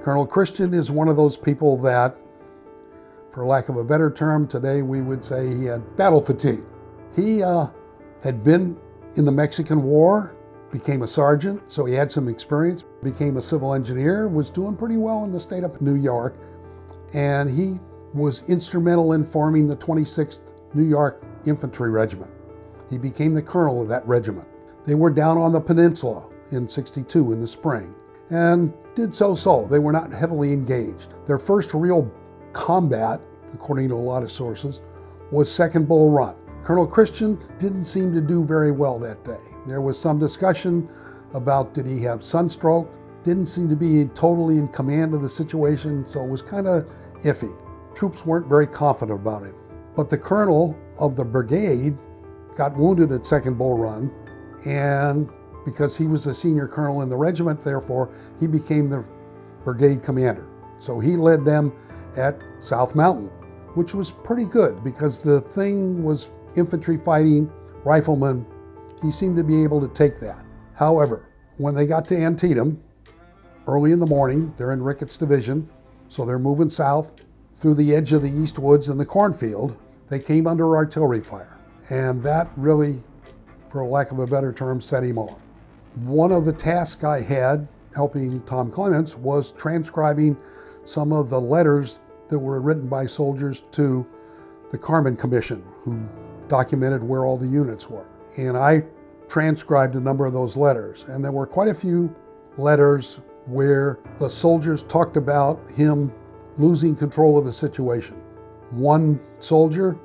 Colonel Christian is one of those people that, for lack of a better term, today we would say he had battle fatigue. He had been in the Mexican War, became a sergeant, so he had some experience, became a civil engineer, was doing pretty well in the state of New York, and he was instrumental in forming the 26th New York Infantry Regiment. He became the colonel of that regiment. They were down on the peninsula in '62 in the spring, and did so-so. They were not heavily engaged. Their first real combat, according to a lot of sources, was Second Bull Run. Colonel Christian didn't seem to do very well that day. There was some discussion about did he have sunstroke, didn't seem to be totally in command of the situation, so it was kind of iffy. Troops weren't very confident about him. But the colonel of the brigade got wounded at Second Bull Run, and because he was the senior colonel in the regiment, therefore, he became the brigade commander. So he led them at South Mountain, which was pretty good because the thing was infantry fighting, riflemen. He seemed to be able to take that. However, when they got to Antietam, early in the morning, they're in Ricketts Division, so they're moving south through the edge of the East Woods and the cornfield. They came under artillery fire, and that really, for lack of a better term, set him off. One of the tasks I had helping Tom Clements was transcribing some of the letters that were written by soldiers to the Carmen Commission, who documented where all the units were. And I transcribed a number of those letters, and there were quite a few letters where the soldiers talked about him losing control of the situation. One soldier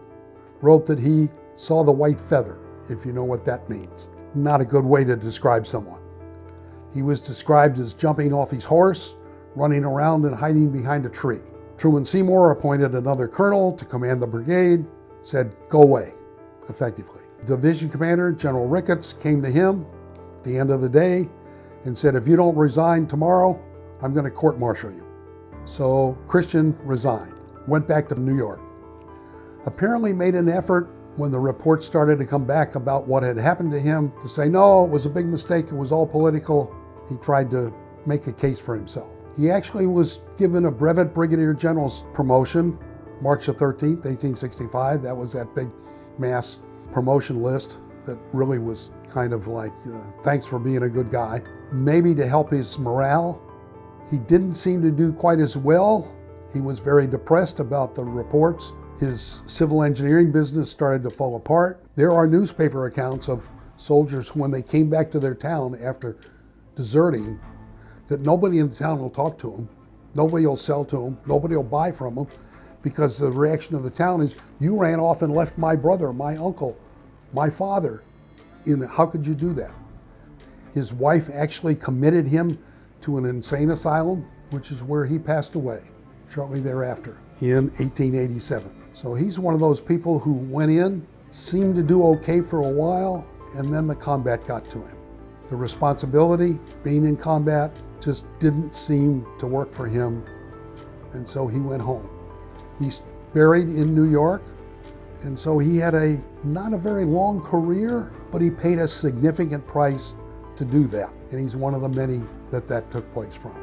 wrote that he saw the white feather, if you know what that means. Not a good way to describe someone. He was described as jumping off his horse, running around and hiding behind a tree. Truman Seymour appointed another colonel to command the brigade, said, "Go away," effectively. Division commander, General Ricketts, came to him at the end of the day and said, "If you don't resign tomorrow, I'm going to court-martial you." So Christian resigned, went back to New York. Apparently made an effort when the reports started to come back about what had happened to him to say, no, it was a big mistake, it was all political. He tried to make a case for himself. He actually was given a brevet brigadier general's promotion, March the 13th, 1865. That was that big mass promotion list that really was kind of like, thanks for being a good guy. Maybe to help his morale. He didn't seem to do quite as well. He was very depressed about the reports. His civil engineering business started to fall apart. There are newspaper accounts of soldiers when they came back to their town after deserting, that nobody in the town will talk to them, nobody will sell to them, nobody will buy from them, because the reaction of the town is, you ran off and left my brother, my uncle, my father. How could you do that? His wife actually committed him to an insane asylum, which is where he passed away shortly thereafter in 1887. So he's one of those people who went in, seemed to do okay for a while, and then the combat got to him. The responsibility, being in combat, just didn't seem to work for him, and so he went home. He's buried in New York, and so he had not a very long career, but he paid a significant price to do that, and he's one of the many that took place from.